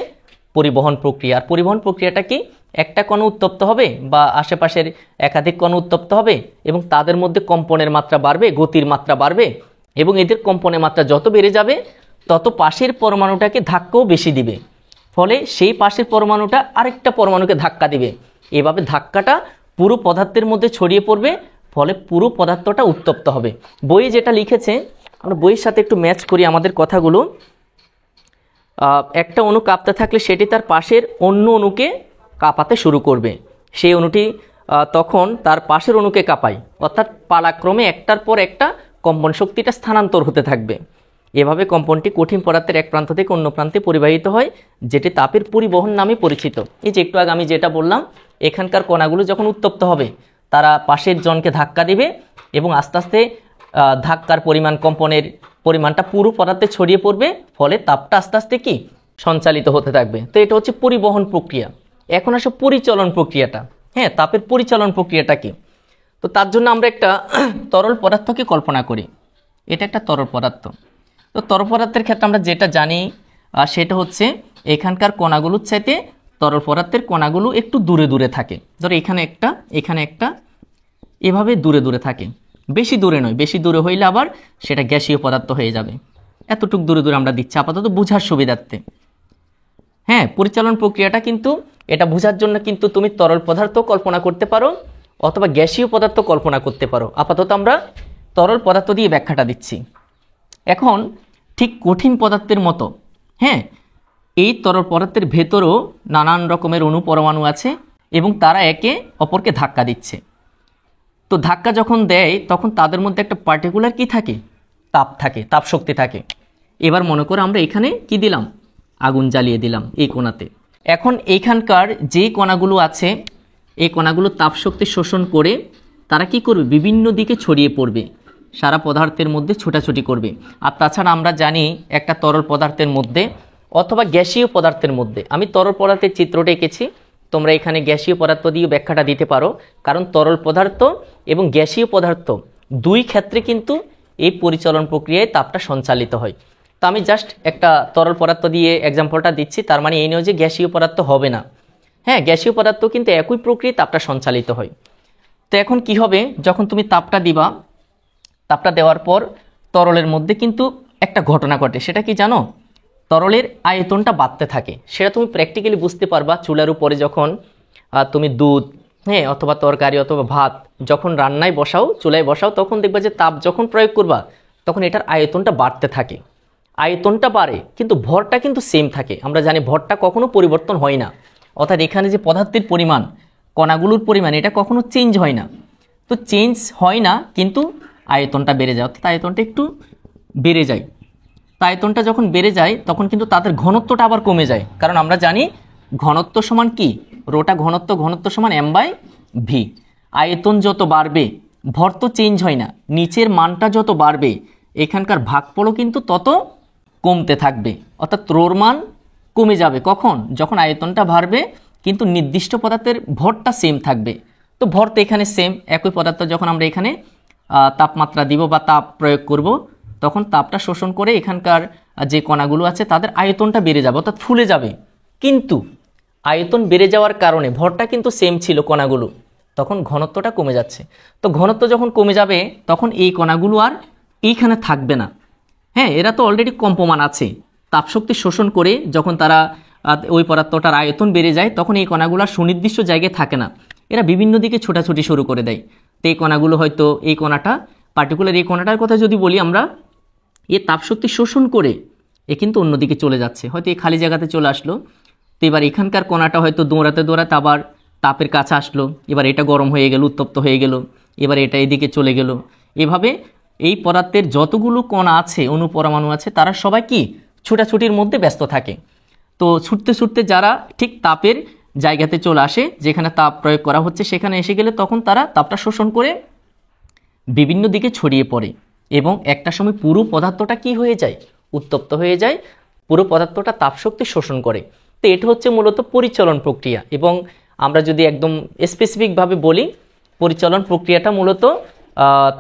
পরিবহন প্রক্রিয়া। আর পরিবহন প্রক্রিয়াটা কি? একটা কণা উত্তপ্ত হবে বা আশেপাশের একাধিক কণা উত্তপ্ত হবে, এবং তাদের মধ্যে কম্পনের মাত্রা বাড়বে, গতির মাত্রা বাড়বে, এবং এদের কম্পনের মাত্রা যত বেড়ে যাবে, তত পাশের পরমাণুটাকে ধাক্কাও বেশি দিবে। ফলে সেই পাশের পরমাণুটা আরেকটা পরমাণুকে ধাক্কা দিবে। এভাবে ধাক্কাটা পুরো পদার্থের মধ্যে ছড়িয়ে পড়বে, ফলে পুরো পদার্থটা উত্তপ্ত হবে। বইয়ে যেটা লিখেছে, আমরা বইয়ের সাথে একটু ম্যাচ করি আমাদের কথাগুলো। একটা অণু কাঁপতে থাকলে সেটি তার পাশের অন্য অণুকে কাঁপাতে শুরু করবে। সেই অণুটি তখন তার পাশের অণুকে কাঁপায়, অর্থাৎ পালাক্রমে একটার পর একটা কম্পন শক্তিটা স্থানান্তর হতে থাকবে। এভাবে কম্পনটি কঠিন পদার্থের এক প্রান্ত থেকে অন্য প্রান্তে পরিবাহিত হয়, যেটি তাপের পরিবহন নামে পরিচিত। এই যে একটু আগে আমি যেটা বললাম, এখানকার কণাগুলো যখন উত্তপ্ত হবে, তারা পাশের জনকে ধাক্কা দিবে, এবং আস্তে আস্তে ধাক্কার পরিমাণ, কম্পনের পরিমাণটা পুরো পদার্থে ছড়িয়ে পড়বে, ফলে তাপটা আস্তে আস্তে কি সঞ্চালিত হতে থাকবে। তো এটা হচ্ছে পরিবহন প্রক্রিয়া। এখন আসে পরিচলন প্রক্রিয়াটা। তাপের পরিচালন প্রক্রিয়াটা কি? তো তার জন্য আমরা একটা তরল পদার্থকে কল্পনা করি, এটা একটা তরল পদার্থ। তো তরল পদার্থের ক্ষেত্রে আমরা যেটা জানি সেটা হচ্ছে এখানকার কণাগুলোর চাইতে তরল পদার্থের কণাগুলো একটু দূরে দূরে থাকে। ধরো এখানে একটা এভাবে দূরে দূরে থাকে, বেশি দূরে নয়, বেশি দূরে হইলে আবার সেটা গ্যাসীয় পদার্থ হয়ে যাবে। এতটুকু দূরে দূরে আমরা দিচ্ছি আপাতত বোঝার সুবিধার্থে। হ্যাঁ, পরিচালন প্রক্রিয়াটা কিন্তু এটা বোঝার জন্য কিন্তু তুমি তরল পদার্থ কল্পনা করতে পারো অথবা গ্যাসীয় পদার্থ কল্পনা করতে পারো। আপাতত আমরা তরল পদার্থ দিয়ে ব্যাখ্যাটা দিচ্ছি। এখন ঠিক কঠিন পদার্থের মতো, হ্যাঁ, এই তরল পদার্থের ভেতরেও নানান রকমের অণু পরমাণু আছে এবং তারা একে অপরকে ধাক্কা দিচ্ছে। তো ধাক্কা যখন দেয় তখন তাদের মধ্যে একটা পার্টিকুলার কি থাকে, তাপ থাকে, তাপ শক্তি থাকে। এবার মনে করো আমরা এখানে কি দিলাম, আগুন জ্বালিয়ে দিলাম এই কোণাতে। এখন এইখানকার যে কণাগুলো আছে এই কণাগুলো তাপ শক্তি শোষণ করে তারা কি করবে, বিভিন্ন দিকে ছড়িয়ে পড়বে, সারা পদার্থের মধ্যে ছোটাছুটি করবে। আর তাছাড়া আমরা জানি একটা তরল পদার্থের মধ্যে অথবা গ্যাসীয় পদার্থের মধ্যে, আমি তরল পদার্থের চিত্রটা এঁকেছি, তোমরা এখানে গ্যাসীয় পদার্থ দিয়ে ব্যাখ্যাটা দিতে পারো, কারণ তরল পদার্থ এবং গ্যাসীয় পদার্থ দুই ক্ষেত্রে কিন্তু এই পরিচালন প্রক্রিয়ায় তাপটা সঞ্চালিত হয়। তো আমি জাস্ট একটা তরল পদার্থ দিয়ে এক্সাম্পলটা দিচ্ছি, তার মানে এই নয় যে গ্যাসীয় পদার্থ হবে না। হ্যাঁ, গ্যাসীয় পদার্থ কিন্তু একই প্রক্রিয়ায় তাপটা সঞ্চালিত হয়। তো এখন কি হবে, যখন তুমি তাপটা দিবা, তাপটা দেওয়ার পর তরলের মধ্যে কিন্তু একটা ঘটনা ঘটে, সেটা কি জানো, তরলের আয়তনটা বাড়তে থাকে। সেটা তুমি প্র্যাকটিক্যালি বুঝতে পারবা চুলার উপরে যখন তুমি দুধ, হ্যাঁ, অথবা তরকারি অথবা ভাত যখন রান্নায় বসাও, চুলায় বসাও, তখন দেখবা যে তাপ যখন প্রয়োগ করবা তখন এটার আয়তনটা বাড়তে থাকে। আয়তনটা বাড়ে কিন্তু ভরটা কিন্তু সেম থাকে। আমরা জানি ভরটা কখনো পরিবর্তন হয় না, অর্থাৎ এখানে যে পদার্থের পরিমাণ, কণাগুলোর পরিমাণ, এটা কখনো চেঞ্জ হয় না। তো চেঞ্জ হয় না কিন্তু আয়তনটা বেড়ে যায়, অর্থাৎ আয়তনটা একটু বেড়ে যায়। তো আয়তনটা যখন বেড়ে যায় তখন কিন্তু তাদের ঘনত্বটা আবার কমে যায়, কারণ আমরা জানি ঘনত্ব সমান কি, রোটা ঘনত্ব, ঘনত্ব সমান m/v। আয়তন যত বাড়বে ভর তো চেঞ্জ হয় না, নিচের মানটা যত বাড়বে এখানকার ভাগফলও কিন্তু তত কমতে থাকবে, অর্থাৎ রোর মান কমে যাবে। কখন, যখন আয়তনটা বাড়বে কিন্তু নির্দিষ্ট পদার্থের ভরটা সেম থাকবে। তো ভর তো এখানে সেম, একই পদার্থ যখন আমরা এখানে তাপমাত্রা দিব বা তাপ প্রয়োগ করব তখন তাপটা শোষণ করে এখানকার যে কণাগুলো আছে তাদের আয়তনটা বেড়ে যাবে, অর্থাৎ ফুলে যাবে। কিন্তু আয়তন বেড়ে যাওয়ার কারণে ভরটা কিন্তু সেম ছিল কণাগুলো, তখন ঘনত্বটা কমে যাচ্ছে। তো ঘনত্ব যখন কমে যাবে তখন এই কণাগুলো আর এইখানে থাকবে না। হ্যাঁ, এরা তো অলরেডি কম্পমান আছে, তাপশক্তি শোষণ করে যখন তারা ওই পদার্থটার আয়তন বেড়ে যায় তখন এই কণাগুলো সুনির্দিষ্ট জায়গায় থাকে না, এরা বিভিন্ন দিকে ছোটাছুটি শুরু করে দেয়। তো এই কণাগুলো হয়তো, এই কণাটা পার্টিকুলার, এই কণাটার কথা যদি বলি আমরা, এ তাপশক্তি শোষণ করে এ কিন্তু অন্যদিকে চলে যাচ্ছে, হয়তো এই খালি জায়গাতে চলে আসলো। তো এবার এখানকার কণাটা হয়তো দৌড়াতে দৌড়াতে আবার তাপের কাছে আসলো, এবার এটা গরম হয়ে গেল, উত্তপ্ত হয়ে গেল, এবার এটা এদিকে চলে গেল। এভাবে এই পদার্থের যতগুলো কণা আছে, অণু পরমাণু আছে, তারা সবাই কি ছোটাছুটির মধ্যে ব্যস্ত থাকে। তো ছুটতে ছুটতে যারা ঠিক তাপের জায়গাতে চলে আসে, যেখানে তাপ প্রয়োগ করা হচ্ছে সেখানে এসে গেলে তখন তারা তাপটা শোষণ করে বিভিন্ন দিকে ছড়িয়ে পড়ে এবং একটা সময় পুরো পদার্থটা কি হয়ে যায়, উত্তপ্ত হয়ে যায়, পুরো পদার্থটা তাপশক্তি শোষণ করে। তো এটা হচ্ছে মূলত পরিচালন প্রক্রিয়া। এবং আমরা যদি একদম স্পেসিফিকভাবে বলি, পরিচালন প্রক্রিয়াটা মূলত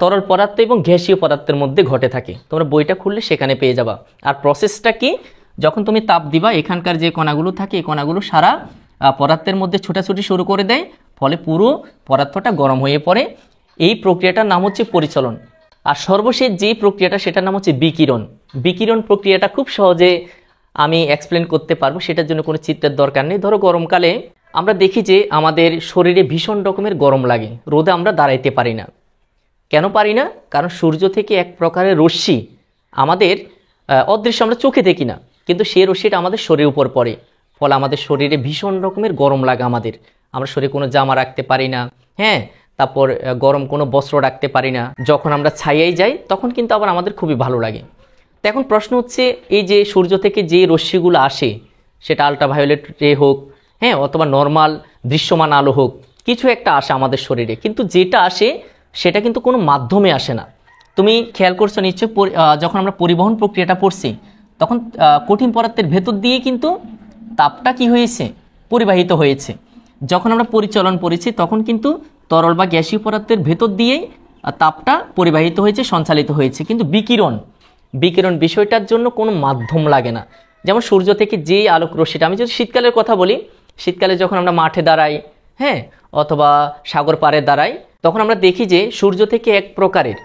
তরল পদার্থ এবং গ্যাসীয় পদার্থের মধ্যে ঘটে থাকে। তোমরা বইটা খুললে সেখানে পেয়ে যাবা। আর প্রসেসটা কি, যখন তুমি তাপ দিবা এখানকার যে কণাগুলো থাকে এই কণাগুলো সারা পদার্থের মধ্যে ছোটাছুটি শুরু করে দেয়, ফলে পুরো পদার্থটা গরম হয়ে পড়ে। এই প্রক্রিয়াটার নাম হচ্ছে পরিচালন। আর সর্বশেষ যে প্রক্রিয়াটা সেটার নাম হচ্ছে বিকিরণ। বিকিরণ প্রক্রিয়াটা খুব সহজে আমি এক্সপ্লেন করতে পারবো, সেটার জন্য কোনো চিত্রের দরকার নেই। ধরো গরমকালে আমরা দেখি যে আমাদের শরীরে ভীষণ রকমের গরম লাগে, রোদে আমরা দাঁড়াইতে পারি না। কেন পারি না? কারণ সূর্য থেকে এক প্রকারের রশ্মি আমাদের অদৃশ্য, আমরা চোখে দেখি না, কিন্তু সেই রশ্মিটা আমাদের শরীরের উপর পড়ে, ফলে আমাদের শরীরে ভীষণ রকমের গরম লাগে। আমরা শরীরে কোনো জামা রাখতে পারি না, হ্যাঁ, তারপর গরম কোনো বস্ত্র রাখতে পারি না। যখন আমরা ছায়ায় যাই তখন কিন্তু আবার আমাদের খুবই ভালো লাগে। তো এখন প্রশ্ন হচ্ছে, এই যে সূর্য থেকে যে রশ্মিগুলো আসে, সেটা আলট্রাভায়োলেট রে হোক, হ্যাঁ, অথবা নর্মাল দৃশ্যমান আলো হোক, কিছু একটা আসে আমাদের শরীরে, কিন্তু যেটা আসে সেটা কিন্তু কোনো মাধ্যমে আসে না। তুমি খেয়াল করছো নিশ্চয়, যখন আমরা পরিবহন প্রক্রিয়াটা পড়ছি তখন কঠিন পদার্থের ভেতর দিয়ে কিন্তু তাপটা কি হয়েছে, পরিবাহিত হয়েছে। যখন আমরা পরিচালন পড়েছি তখন কিন্তু তরল বা গ্যাসীয় পদার্থের ভেতর দিয়েই তাপটা পরিবাহিত হয়েছে, সঞ্চালিত হয়েছে। কিন্তু বিকিরণ বিষয়টার জন্য কোনো মাধ্যম লাগে না। যেমন সূর্য থেকে যেই আলোক রশ্মিটা, আমি যদি শীতকালের কথা বলি, শীতকালে যখন আমরা মাঠে দাঁড়াই, হ্যাঁ, অথবা সাগর পাড়ে দাঁড়াই, তখন আমরা দেখি যে সূর্য থেকে এক প্রকারের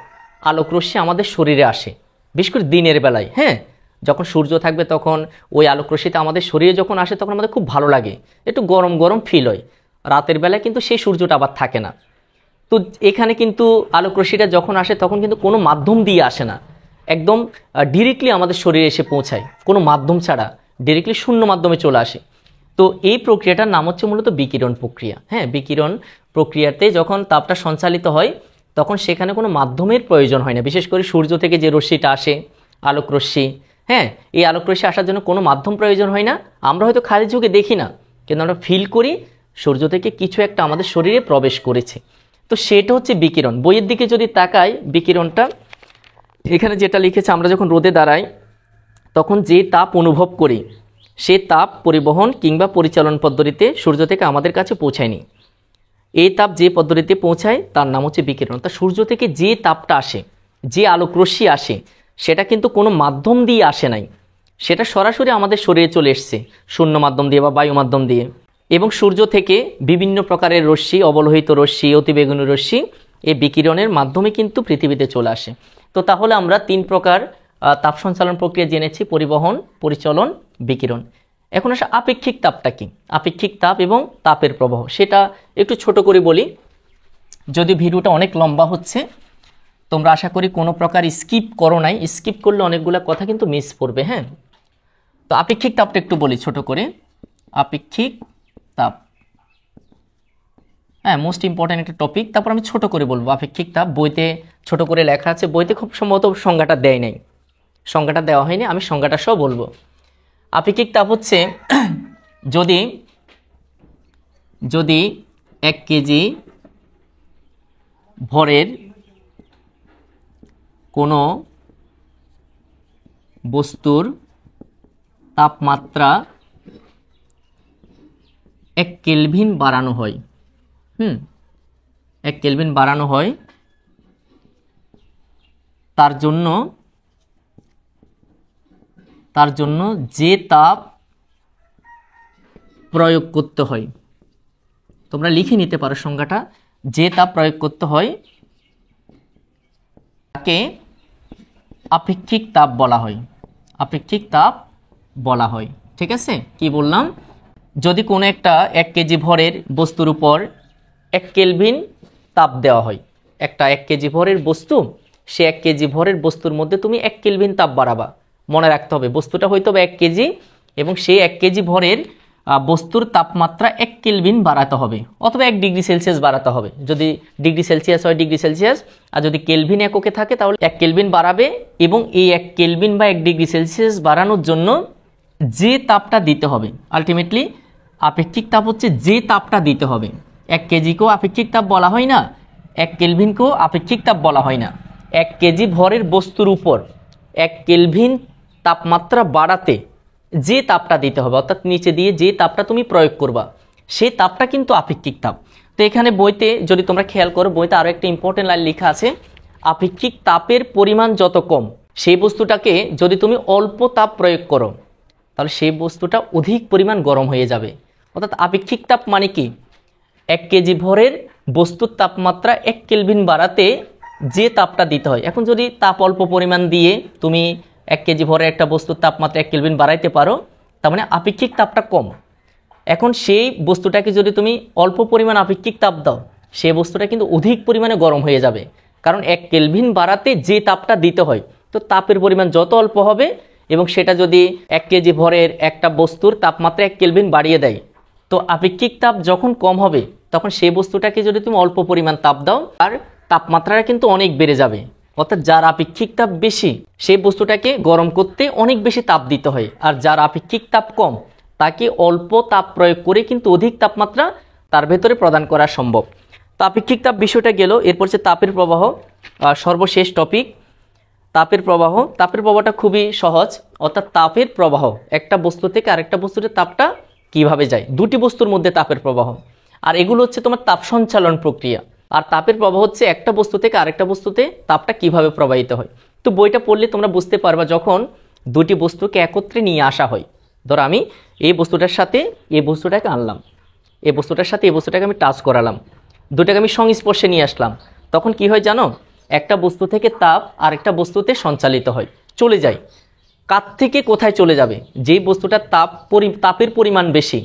আলোক রশ্মি আমাদের শরীরে আসে, বিশেষ করে দিনের বেলায়। হ্যাঁ, যখন সূর্য থাকবে তখন ওই আলোক রশ্মিটা আমাদের শরীরে যখন আসে তখন আমাদের খুব ভালো লাগে, একটু গরম গরম ফিল হয়। রাতের বেলায় কিন্তু সেই সূর্যটা আবার থাকে না। তো এখানে কিন্তু আলোক রশ্মিটা যখন আসে তখন কিন্তু কোনো মাধ্যম দিয়ে আসে না, একদম ডিরেক্টলি আমাদের শরীরে এসে পৌঁছায়, কোনো মাধ্যম ছাড়া ডিরেক্টলি শূন্য মাধ্যমে চলে আসে। তো এই প্রক্রিয়াটার নাম হচ্ছে মূলত বিকিরণ প্রক্রিয়া। হ্যাঁ, বিকিরণ প্রক্রিয়াতে যখন তাপটা সঞ্চালিত হয় তখন সেখানে কোনো মাধ্যমের প্রয়োজন হয় না। বিশেষ করে সূর্য থেকে যে রশ্মিটা আসে, আলোক রশ্মি, হ্যাঁ, এই আলোক রশ্মি আসার জন্য কোনো মাধ্যম প্রয়োজন হয় না। আমরা হয়তো খালি চোখে দেখি না, কিন্তু আমরা ফিল করি সূর্য থেকে কিছু একটা আমাদের শরীরে প্রবেশ করেছে। তো সেটা হচ্ছে বিকিরণ। বইয়ের দিকে যদি তাকাই, বিকিরণটা এখানে যেটা লিখেছে, আমরা যখন রোদে দাঁড়াই তখন যে তাপ অনুভব করি সে তাপ পরিবহন কিংবা পরিচালন পদ্ধতিতে সূর্য থেকে আমাদের কাছে পৌঁছায়নি। এই তাপ যে পদ্ধতিতে পৌঁছায় তার নাম হচ্ছে বিকিরণ। তা সূর্য থেকে যে তাপটা আসে, যে আলোক রশ্মি আসে, সেটা কিন্তু কোনো মাধ্যম দিয়ে আসে নাই, সেটা সরাসরি আমাদের শরীরে চলে এসছে শূন্য মাধ্যম দিয়ে বা বায়ু মাধ্যম দিয়ে। এবং সূর্য থেকে বিভিন্ন প্রকারের রশ্মি, অবলোহিত রশ্মি, অতিবেগুনি রশ্মি, এই বিকিরণের মাধ্যমে কিন্তু পৃথিবীতে চলে আসে। তো তাহলে আমরা 3 প্রকার তাপ সঞ্চালন প্রক্রিয়া জেনেছি: পরিবহন, পরিচলন, বিকিরণ। এখন আসে আপেক্ষিক তাপটা কি। আপেক্ষিক তাপ এবং তাপের প্রবাহ সেটা একটু ছোট করে বলি, যদি ভিডিওটা অনেক লম্বা হচ্ছে। তোমরা আশা করি কোনো প্রকার স্কিপ করো নাই, স্কিপ করলে অনেকগুলো কথা কিন্তু মিস করবে। হ্যাঁ, তো আপেক্ষিক তাপটা একটু বলি ছোট করে। আপেক্ষিক তাপ, হ্যাঁ, মোস্ট ইম্পর্ট্যান্ট একটা টপিক। তারপর আমি ছোট করে বলবো। আপেক্ষিক তাপ বইতে ছোট করে লেখা আছে, বইতে খুব সম্ভবত সংজ্ঞাটা দেয় নাই, সংজ্ঞাটা দেওয়া হয়নি, আমি সংজ্ঞাটা সব বলবো। আপেক্ষিক তাপ হচ্ছে যদি 1 কেজি ভরের কোনো বস্তুর তাপমাত্রা 1 কেলভিন বাড়ানো হয়, 1 কেলভিন বাড়ানো হয়, তার জন্য যে তাপ প্রয়োগ করতে হয়, তোমরা লিখে নিতে পারো সংজ্ঞাটা, যে তাপ প্রয়োগ করতে হয় তাকে আপেক্ষিক তাপ বলা হয়। আপেক্ষিক তাপ বলা হয়। ঠিক আছে, কি বললাম? যদি কোনো একটা 1 কেজি ভরের বস্তুর উপর 1 কেলভিন তাপ দেওয়া হয়, একটা 1 কেজি ভরের বস্তু, সে 1 কেজি ভরের বস্তুর মধ্যে তুমি 1 কেলভিন তাপ বাড়াবা। মনে রাখতে হবে বস্তুটা হয়তো 1 কেজি এবং সেই 1 কেজি ভরের বস্তুর তাপমাত্রা 1 কেলভিন বাড়াতে হবে, অথবা 1 ডিগ্রি সেলসিয়াস বাড়াতে হবে। যদি ডিগ্রি সেলসিয়াস হয় ডিগ্রি সেলসিয়াস, আর যদি কেলভিন এককে থাকে তাহলে 1 কেলভিন বাড়াবে। এবং এই 1 কেলভিন বা 1 ডিগ্রি সেলসিয়াস বাড়ানোর জন্য যে তাপটা দিতে হবে, আলটিমেটলি আপেক্ষিক তাপ হচ্ছে যে তাপটা দিতে হবে। 1 কেজিকেও আপেক্ষিক তাপ বলা হয় না, 1 কেলভিনকেও আপেক্ষিক তাপ বলা হয় না। 1 কেজি ভরের বস্তুর উপর 1 কেলভিন তাপমাত্রা বাড়াতে যে তাপটা দিতে হবে, অর্থাৎ নিচে দিয়ে যে তাপটা তুমি প্রয়োগ করবা, সেই তাপটা কিন্তু আপেক্ষিক তাপ। তো এখানে বইতে যদি তোমরা খেয়াল করো, বইতে আরও একটা ইম্পর্টেন্ট লাইন লেখা আছে, আপেক্ষিক তাপের পরিমাণ যত কম, সেই বস্তুটাকে যদি তুমি অল্প তাপ প্রয়োগ করো তাহলে সেই বস্তুটা অধিক পরিমাণ গরম হয়ে যাবে। অর্থাৎ আপেক্ষিক তাপ মানে কি? 1 কেজি ভরের বস্তুর তাপমাত্রা 1 কেলভিন বাড়াতে যে তাপটা দিতে হয়। এখন যদি তাপ অল্প পরিমাণ দিয়ে তুমি 1 কেজি ভরের একটা বস্তুর তাপমাত্রা 1 কেলভিন বাড়াইতে পারো, তার মানে আপেক্ষিক তাপটা কম। এখন সেই বস্তুটাকে যদি তুমি অল্প পরিমাণ আপেক্ষিক তাপ দাও, সেই বস্তুটা কিন্তু অধিক পরিমাণে গরম হয়ে যাবে, কারণ 1 কেলভিন বাড়াতে যে তাপটা দিতে হয়, তো তাপের পরিমাণ যত অল্প হবে, এবং সেটা যদি 1 কেজি ভরের একটা বস্তুর তাপমাত্রা 1 কেলভিন বাড়িয়ে দেয়, তো আপেক্ষিক তাপ যখন কম হবে তখন সেই বস্তুটাকে যদি তুমি অল্প পরিমাণ তাপ দাও, আর তাপমাত্রাটা কিন্তু অনেক বেড়ে যাবে। অর্থাৎ যার আপেক্ষিক তাপ বেশি সেই বস্তুটাকে গরম করতে অনেক বেশি তাপ দিতে হয়, আর যার আপেক্ষিক তাপ কম তাকে অল্প তাপ প্রয়োগ করে কিন্তু অধিক তাপমাত্রা তার ভেতরে প্রদান করা সম্ভব। তো আপেক্ষিক তাপ বিষয়টা গেল। এরপর হচ্ছে তাপের প্রবাহ, সর্বশেষ টপিক, তাপের প্রবাহ। তাপের প্রবাহটা খুবই সহজ, অর্থাৎ তাপের প্রবাহ একটা বস্তু থেকে আরেকটা বস্তুতে তাপটা কিভাবে যায়, দুটি বস্তুর মধ্যে তাপের প্রবাহ। আর এগুলো হচ্ছে তোমার তাপ সঞ্চালন প্রক্রিয়া। আর তাপের প্রবাহ হচ্ছে একটা বস্তু থেকে আরেকটা বস্তুতে তাপটা কিভাবে প্রবাহিত হয়। তো বইটা পড়লে তোমরা বুঝতে পারবা, যখন দুটি বস্তুকে একত্রে নিয়ে আসা হয়, ধরো আমি এই বস্তুটার সাথে এই বস্তুটাকে আনলাম, এই বস্তুটার সাথে এই বস্তুটাকে আমি টাচ করালাম, দুটাকে আমি সংস্পর্শে নিয়ে আসলাম, তখন কি হয় জানো, একটা বস্তু থেকে তাপ আরেকটা বস্তুতে সঞ্চালিত হয়, চলে যায়। কার থেকে কোথায় চলে যাবে? যেই বস্তুটার তাপের পরিমাণ বেশি,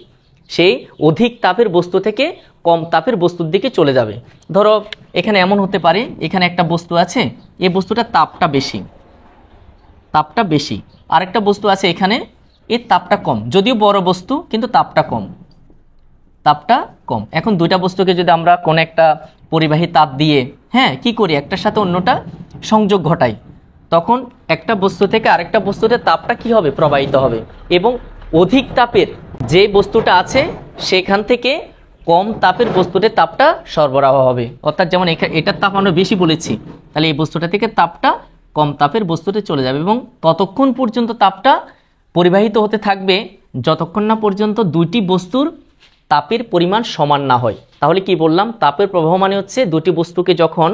সেই অধিক তাপের বস্তু থেকে কম তাপের বস্তুর দিকে চলে যাবে। ধরো এখানে এমন হতে পারে, এখানে একটা বস্তু আছে, এই বস্তুটার তাপটা বেশি, আরেকটা বস্তু আছে এখানে, এর তাপটা কম, যদিও বড় বস্তু কিন্তু তাপটা কম। এখন দুইটা বস্তুকে যদি আমরা কোনো একটা পরিবাহী তাপ দিয়ে কি করি, একটার সাথে অন্যটা সংযোগ ঘটাই, তখন একটা বস্তু থেকে আরেকটা বস্তুতে তাপটা কি হবে, প্রবাহিত হবে, এবং অধিক তাপের যে বস্তুটা আছে সেখান থেকে কম তাপের বস্তুতে তাপটা সরবরাহ হবে। অর্থাৎ যেমন এটার তাপ আমরা বেশি বলেছি, তাহলে এই বস্তুটা থেকে তাপটা কম তাপের বস্তুতে চলে যাবে, এবং ততক্ষণ পর্যন্ত তাপটা পরিবাহিত হতে থাকবে যতক্ষণ না পর্যন্ত দুইটি বস্তুর তাপের পরিমাণ সমান না হয়। তাহলে কি বললাম, তাপের প্রবাহ মানে হচ্ছে দুটি বস্তুকে যখন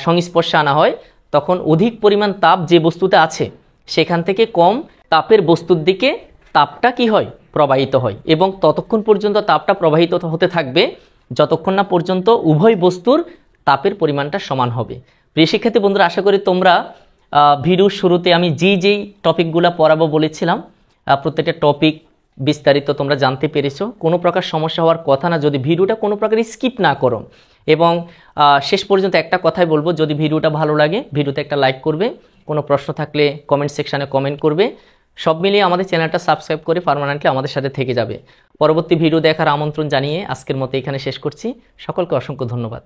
সংস্পর্শে আনা হয়, তখন অধিক পরিমাণ তাপ যে বস্তুতে আছে সেখান থেকে কম তাপের বস্তুর দিকে তাপটা কি হয়, প্রবাহিত হয়, এবং ততক্ষণ পর্যন্ত তাপটা প্রবাহিত হতে থাকবে যতক্ষণ না পর্যন্ত উভয় বস্তুর তাপের পরিমাণটা সমান হবে। প্রিয় শিক্ষার্থী বন্ধুরা, আশা করি তোমরা ভিডিওর শুরুতে আমি যেই টপিকগুলো পড়াবো বলেছিলাম, প্রত্যেকটা টপিক বিস্তারিত তোমরা জানতে পেরেছো। কোনো প্রকার সমস্যা হওয়ার কথা না, যদি ভিডিওটা কোনো প্রকার স্কিপ না করো। এবং শেষ পর্যন্ত একটা কথাই বলবো, যদি ভিডিওটা ভালো লাগে ভিডিওতে একটা লাইক করবে, কোনো প্রশ্ন থাকলে কমেন্ট সেকশানে কমেন্ট করবে। সব মিলিয়ে আমাদের চ্যানেলটা সাবস্ক্রাইব করে পার্মানেন্টলি আমাদের সাথে থেকে যাবে। পরবর্তী ভিডিও দেখার আমন্ত্রণ জানিয়ে আজকের মতো এখানে শেষ করছি। সকলকে অসংখ্য ধন্যবাদ।